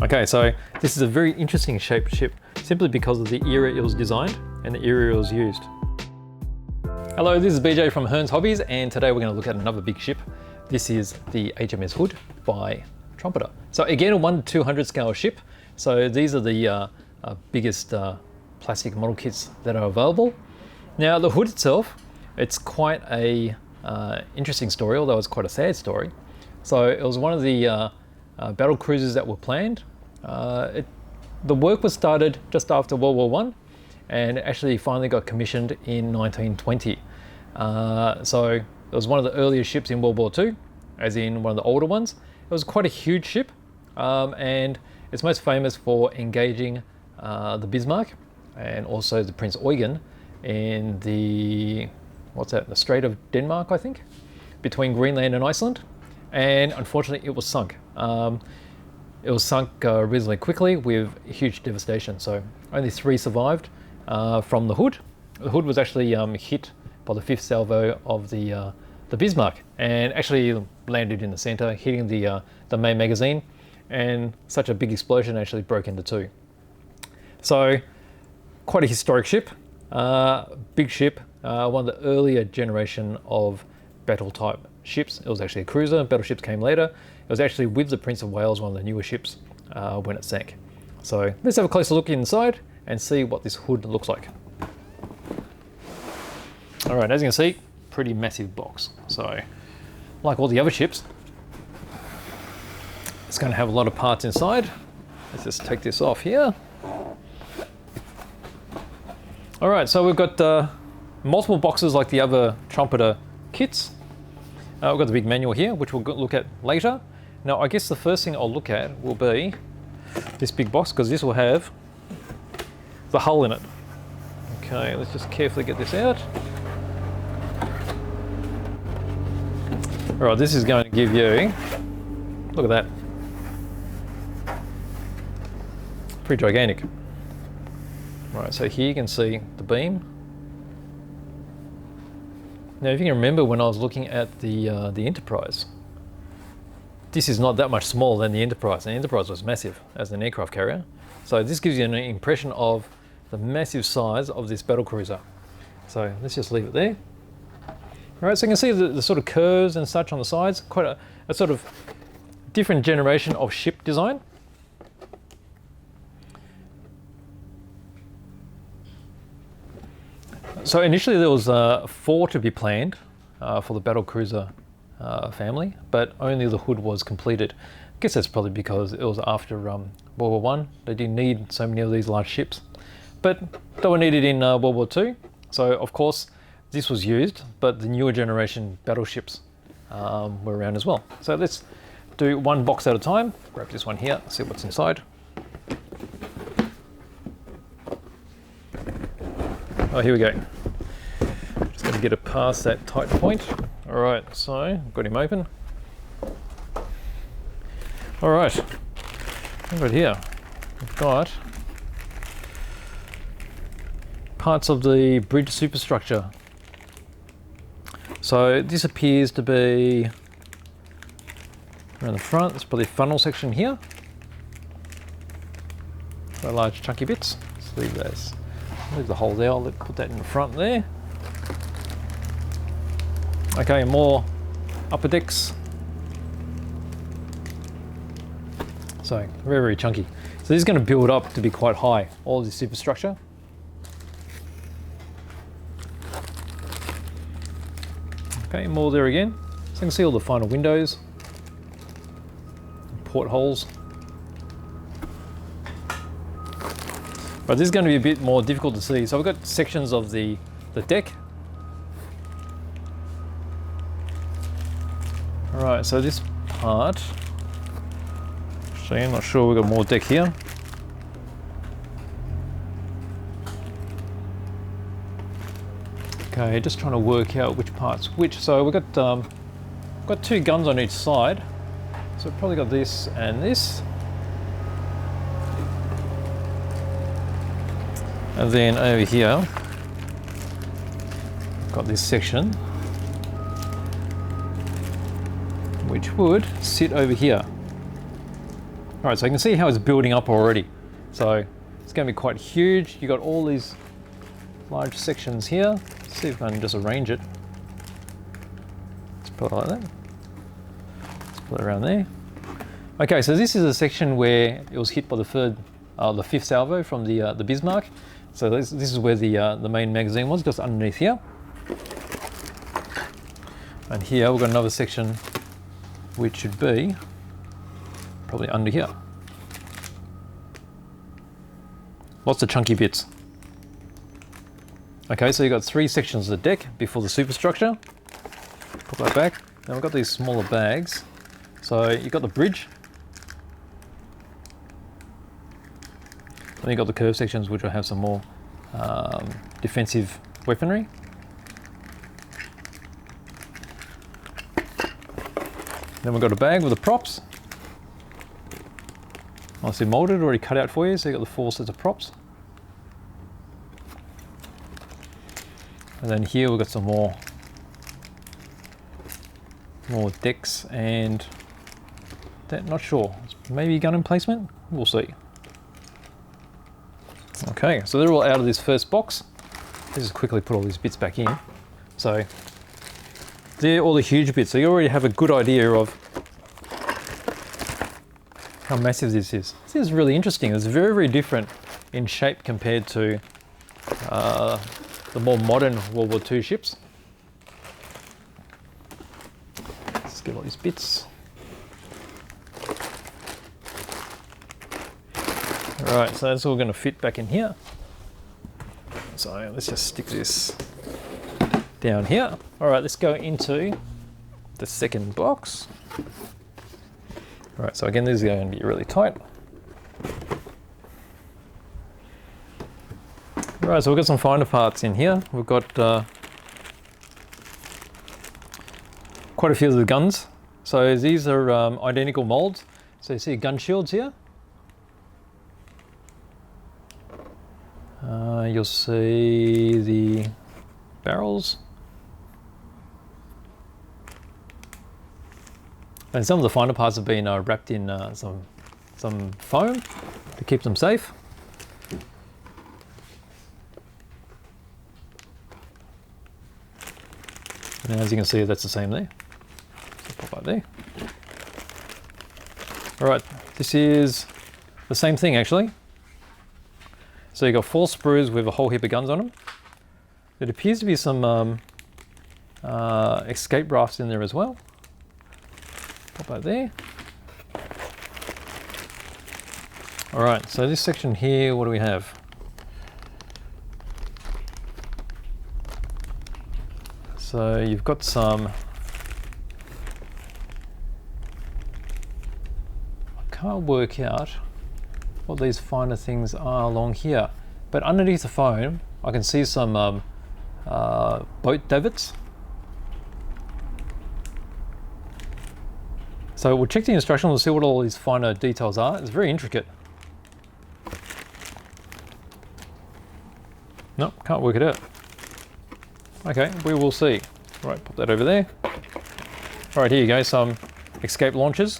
Okay, so this is a very interesting shaped ship simply because of the era it was designed and the era it was used. Hello, this is BJ from Hearns Hobbies, and today we're going to look at another big ship. This is the HMS Hood by Trumpeter. So again, a 1/200 scale ship. So these are the biggest plastic model kits that are available. Now the Hood itself, it's quite a interesting story, although it's quite a sad story. So it was one of the battle cruisers that were planned. The work was started just after World War I and actually finally got commissioned in 1920. So it was one of the earlier ships in World War II, as in one of the older ones. It was quite a huge ship, and it's most famous for engaging the Bismark and also the Prince Eugen in the, the Strait of Denmark, I think, between Greenland and Iceland. And unfortunately it was sunk. It was sunk reasonably quickly with huge devastation. So only 3 survived from the Hood. The Hood was actually hit by the 5th salvo of the Bismark, and actually landed in the center, hitting the main magazine, and such a big explosion actually broke into 2. So quite a historic ship, big ship, one of the earlier generation of battle type ships. It was actually a cruiser. Battleships came later. It was actually with the Prince of Wales, one of the newer ships, when it sank. So let's have a closer look inside and see what this Hood looks like. All right, as you can see, pretty massive box. So like all the other ships, it's going to have a lot of parts inside. Let's just take this off here. All right, so we've got multiple boxes like the other Trumpeter kits. We've got the big manual here, which we'll look at later. Now, I guess the first thing I'll look at will be this big box, because this will have the hull in it. Okay, let's just carefully get this out. All right, this is going to give you, look at that, pretty gigantic. All right, so here you can see the beam. Now, if you can remember when I was looking at the Enterprise, this is not that much smaller than the Enterprise. The Enterprise was massive as an aircraft carrier. So this gives you an impression of the massive size of this battle cruiser. So let's just leave it there. All right, so you can see the sort of curves and such on the sides, quite a sort of different generation of ship design. So initially there was 4 to be planned for the battle cruiser family, but only the Hood was completed. I guess that's probably because it was after World War I. They didn't need so many of these large ships, but they were needed in World War II. So of course this was used, but the newer generation battleships were around as well. So let's do one box at a time. Grab this one here, see what's inside. Oh, here we go. Just going to get it past that tight point. All right, so I've got him open. All right, right here, we've got parts of the bridge superstructure. So this appears to be around the front. There's probably a funnel section here. Quite large chunky bits. Let's leave those. Leave the hole there. I'll put that in the front there. Okay, more upper decks. So very, very chunky. So this is going to build up to be quite high, all this superstructure. Okay, more there again. So you can see all the final windows, portholes. But this is going to be a bit more difficult to see. So we've got sections of the deck. All right, so this part, actually I'm not sure, we've got more deck here. Okay, just trying to work out which part's which. So we've got 2 guns on each side. So we've probably got this and this. And then over here, got this section, which would sit over here. All right, so you can see how it's building up already. So it's going to be quite huge. You got all these large sections here. Let's see if I can just arrange it. Let's put it like that. Let's put it around there. Okay, so this is a section where it was hit by the fifth salvo from the Bismarck. So this is where the main magazine was, just underneath here. And here we've got another section which should be probably under here. Lots of chunky bits. Okay, so you've got 3 sections of the deck before the superstructure. Put that back. Then we've got these smaller bags. So you've got the bridge. Then you've got the curved sections which will have some more defensive weaponry. Then we've got a bag with the props. Nicely molded, already cut out for you, so you've got the 4 sets of props. And then here we've got some more decks and that, not sure, maybe gun emplacement? We'll see. Okay, so they're all out of this first box. Let's just quickly put all these bits back in. So they're all the huge bits, so you already have a good idea of how massive this is. This is really interesting. It's very, very different in shape compared to the more modern World War II ships. Let's get all these bits. All right, so that's all going to fit back in here. So let's just stick this down here. All right, let's go into the second box. All right, so again, this is going to be really tight. All right, so we've got some finder parts in here. We've got quite a few of the guns. So these are identical molds. So you see gun shields here. You'll see the barrels. And some of the finder parts have been wrapped in some foam to keep them safe. And as you can see, that's the same there. So pop right there. All right, this is the same thing actually. So you've got 4 sprues with a whole heap of guns on them. There appears to be some escape rafts in there as well. Pop that there. All right, so this section here, what do we have? So you've got some, I can't work out what these finer things are along here, but underneath the foam I can see some boat davits. So we'll check the instructions and see what all these finer details are. It's very intricate. Nope, can't work it out. Okay, we will see. All right, pop that over there. All right, here you go, some escape launchers.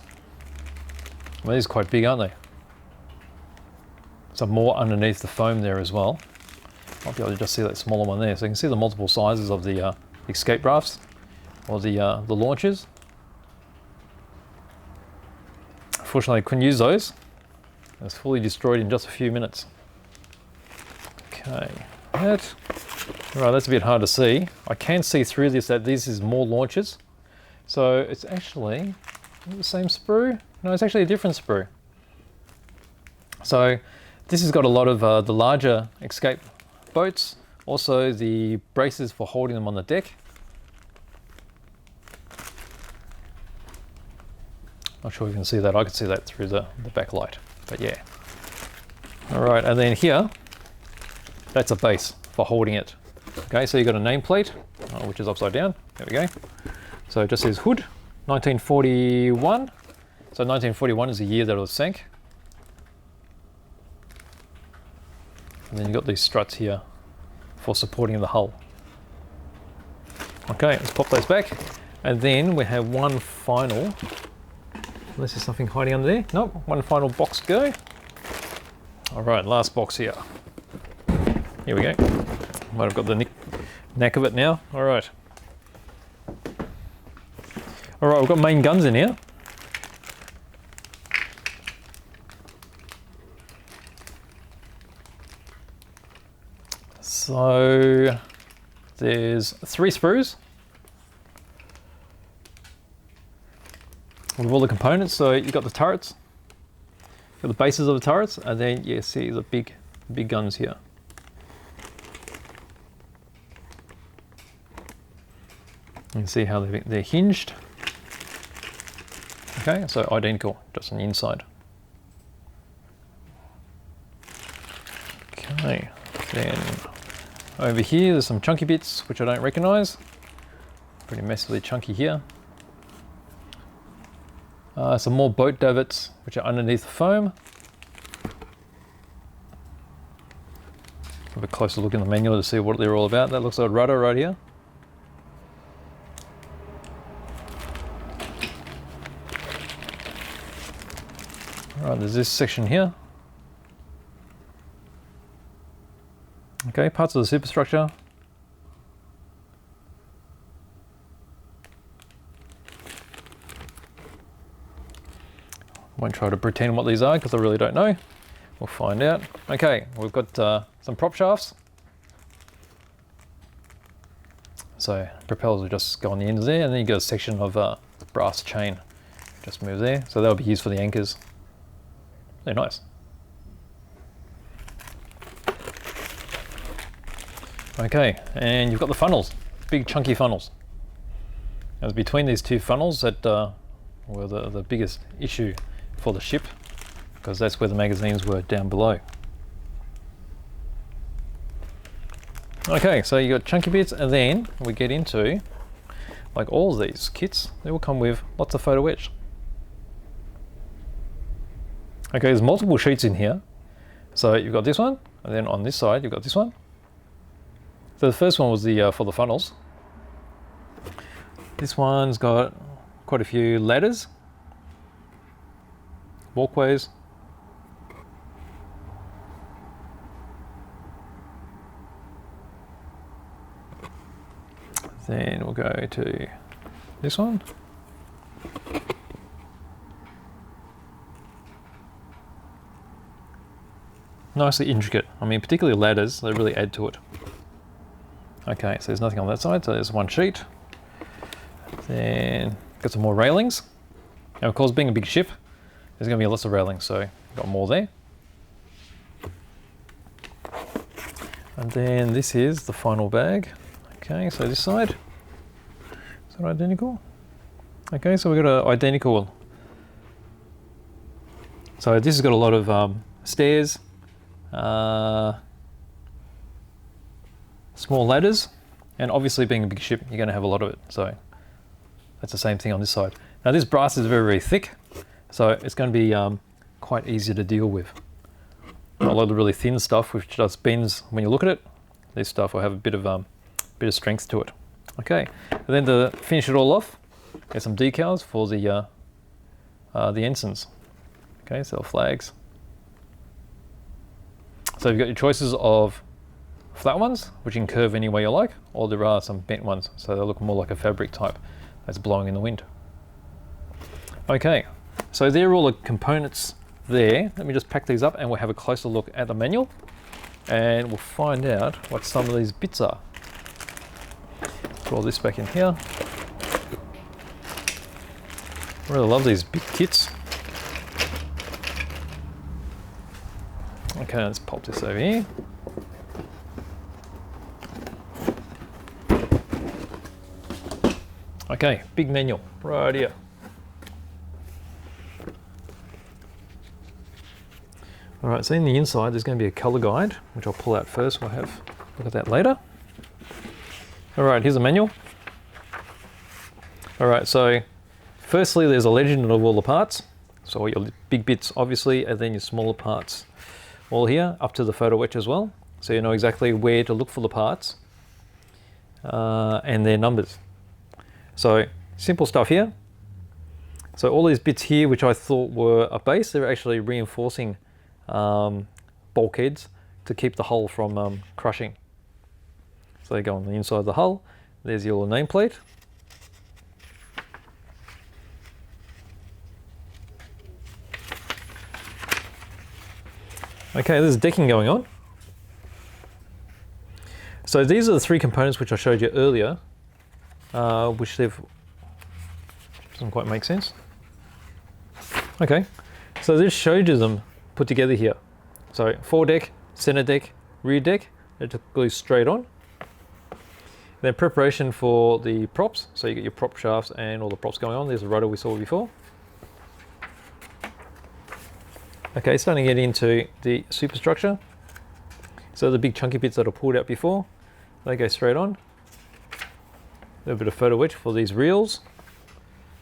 Well, these are quite big, aren't they? Some more underneath the foam there as well. Might be able to just see that smaller one there. So you can see the multiple sizes of the escape rafts or the launchers. Unfortunately, I couldn't use those. It was fully destroyed in just a few minutes. Okay, that. All right, that's a bit hard to see. I can see through this that this is more launchers. So it's actually the same sprue. No, it's actually a different sprue. So this has got a lot of the larger escape boats, also the braces for holding them on the deck. Not sure if you can see that. I could see that through the backlight, but yeah. All right, and then here, that's a base for holding it. Okay, so you've got a nameplate, which is upside down. There we go. So it just says Hood, 1941. So 1941 is the year that it was sank. And then you've got these struts here for supporting the hull. Okay, let's pop those back. And then we have one final Unless there's something hiding under there. Nope, one final box to go. All right, last box here. Here we go. Might have got the knack of it now. All right. All right, we've got main guns in here. So there's 3 sprues with all the components. So you've got the turrets, you've got the bases of the turrets, and then you see the big guns here. You can see how they're hinged. Okay, so identical, just on the inside. Okay, then over here there's some chunky bits which I don't recognise. Pretty massively chunky here. Some more boat davits which are underneath the foam. Have a closer look in the manual to see what they're all about. That looks like a rudder right here. Alright, there's this section here. Okay, parts of the superstructure. Won't try to pretend what these are because I really don't know. We'll find out. Okay, we've got some prop shafts. So propellers will just go on the ends there, and then you got a section of brass chain just move there. So that'll be used for the anchors. They're nice. Okay, and you've got the funnels, big chunky funnels. It was between these 2 funnels that were the biggest issue for the ship, because that's where the magazines were down below. Okay, so you got chunky bits, and then we get into, like all of these kits, they will come with lots of photo etch. Okay, there's multiple sheets in here. So you've got this one, and then on this side you've got this one. So the first one was the for the funnels. This one's got quite a few ladders, walkways. Then we'll go to this one. Nicely intricate. I mean, particularly ladders, they really add to it. Okay, so there's nothing on that side, so there's one sheet. Then got some more railings. Now, of course, being a big ship, there's going to be lots of railings, so got more there. And then this is the final bag. Okay, so this side, is that identical? Okay, so we've got an identical. So this has got a lot of stairs, small ladders, and obviously being a big ship, you're going to have a lot of it. So that's the same thing on this side. Now this brass is very, very thick, so it's going to be quite easy to deal with. A lot of the really thin stuff which just bends when you look at it, this stuff will have a bit of strength to it. Okay, and then to finish it all off, there's some decals for the ensigns. Okay, so flags. So you've got your choices of flat ones, which you can curve any way you like, or there are some bent ones, so they look more like a fabric type that's blowing in the wind. Okay, so there are all the components there. Let me just pack these up and we'll have a closer look at the manual, and we'll find out what some of these bits are. Put all this back in here. I really love these big kits. Okay, let's pop this over here. Okay, big manual right here. All right, so in the inside there's going to be a color guide, which I'll pull out first. We'll have a look at that later. All right, here's a manual. All right, so firstly there's a legend of all the parts. So all your big bits obviously, and then your smaller parts all here, up to the photo etch as well. So you know exactly where to look for the parts and their numbers. So simple stuff here. So all these bits here, which I thought were a base, they're actually reinforcing bulkheads to keep the hull from crushing. So they go on the inside of the hull. There's your nameplate. Okay, there's decking going on. So these are the three components which I showed you earlier, which doesn't quite make sense. Okay, so this showed you them put together here. So foredeck, center deck, rear deck, they're typically straight on. Then preparation for the props, so you get your prop shafts and all the props going on. There's the rudder we saw before. Okay, starting to get into the superstructure. So the big chunky bits that I pulled out before, they go straight on. A little bit of photo wedge for these reels.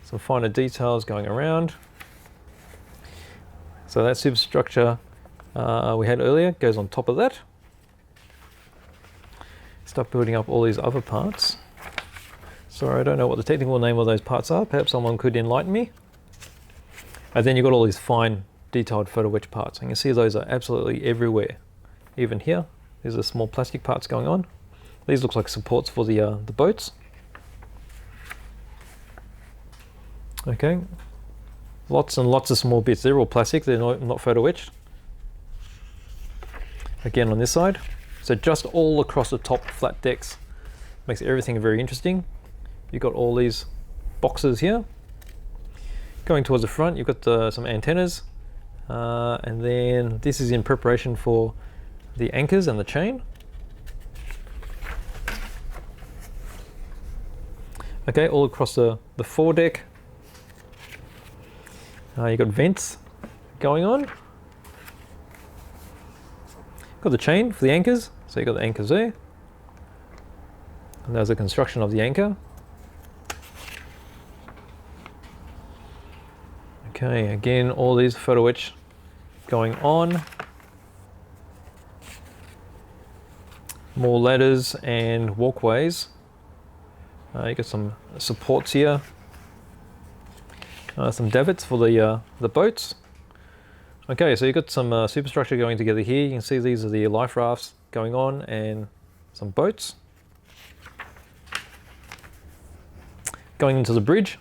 Some finer details going around. So that superstructure we had earlier goes on top of that. Start building up all these other parts. Sorry, I don't know what the technical name of those parts are. Perhaps someone could enlighten me. And then you've got all these fine detailed photo wedge parts. And you can see those are absolutely everywhere. Even here, there's the small plastic parts going on. These look like supports for the boats. Okay, lots and lots of small bits. They're all plastic, they're not photo etched. Again on this side. So just all across the top flat decks. Makes everything very interesting. You've got all these boxes here. Going towards the front, you've got some antennas. And then this is in preparation for the anchors and the chain. Okay, all across the foredeck. You've got vents going on. Got the chain for the anchors, so you've got the anchors there. And there's the construction of the anchor. Okay, again, all these photo etch going on. More ladders and walkways. You got some supports here. Some davits for the boats. Okay, so you've got some superstructure going together here. You can see these are the life rafts going on and some boats. Going into the bridge.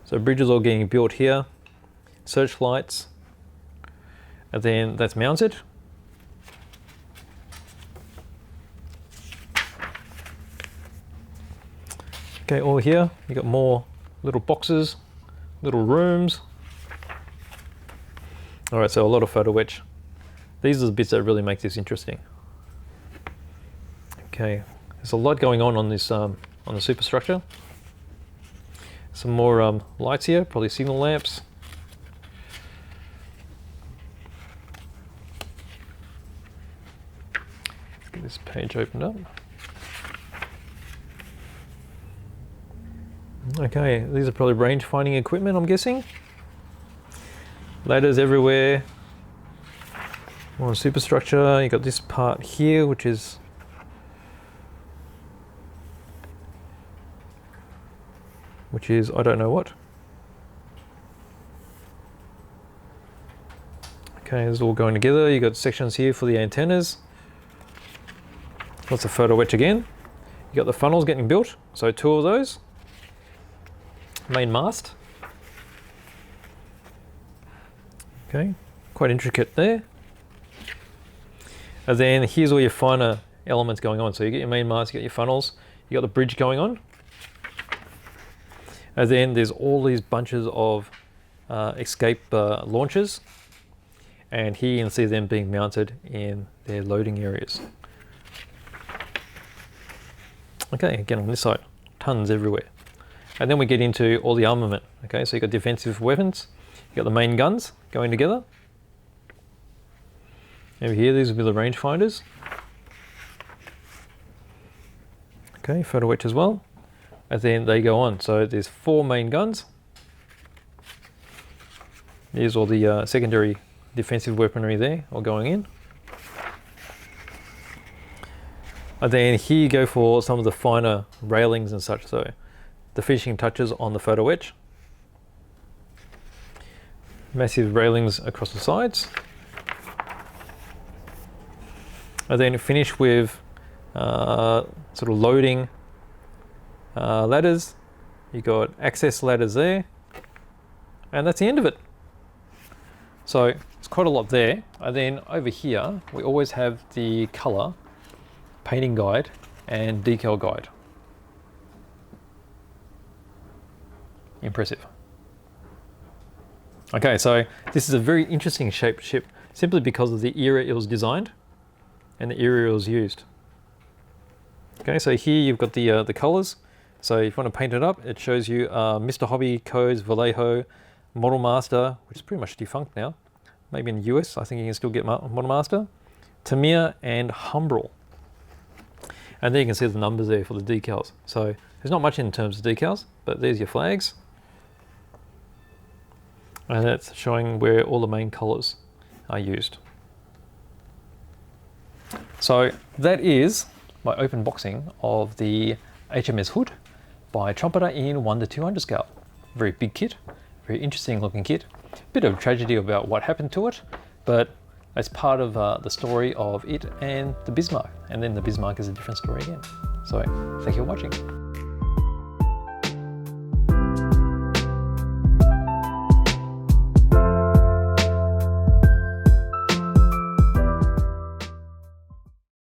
So bridges all getting built here. Searchlights. And then that's mounted. Okay, all here, you got more little boxes, little rooms. All right, so a lot of photo etch. These are the bits that really make this interesting. Okay, there's a lot going on this on the superstructure. Some more lights here, probably signal lamps. Let's get this page opened up. Okay, these are probably range finding equipment, I'm guessing. Ladders everywhere. More superstructure. You got this part here, which is I don't know what. Okay, this is all going together. You got sections here for the antennas. Lots of photo etch again. You got the funnels getting built, so 2 of those. Main mast. Okay, quite intricate there. And then here's all your finer elements going on. So you get your main mast, you got your funnels, you got the bridge going on. And then there's all these bunches of escape launchers. And here you can see them being mounted in their loading areas. Okay, again on this side, tons everywhere. And then we get into all the armament. Okay, so you've got defensive weapons, you've got the main guns going together. Over here, these will be the rangefinders. Okay, photo etch as well. And then they go on. So there's 4 main guns. Here's all the secondary defensive weaponry there, all going in. And then here you go for some of the finer railings and such. So the finishing touches on the photo etch. Massive railings across the sides. And then finish with sort of loading ladders. You got access ladders there, and that's the end of it. So it's quite a lot there. And then over here, we always have the color, painting guide, and decal guide. Impressive. Okay, so this is a very interesting shaped ship simply because of the era it was designed and the era it was used. Okay, so here you've got the colors. So if you want to paint it up, it shows you Mr. Hobby, Codes, Vallejo, Model Master, which is pretty much defunct now. Maybe in the US, I think you can still get Model Master, Tamir, and Humbrol. And there you can see the numbers there for the decals. So there's not much in terms of decals, but there's your flags. And that's showing where all the main colors are used. So that is my open boxing of the HMS Hood by Trumpeter in 1 to 200 scale. Very big kit, very interesting looking kit. Bit of tragedy about what happened to it, but it's part of the story of it and the Bismarck. And then the Bismarck is a different story again. So thank you for watching.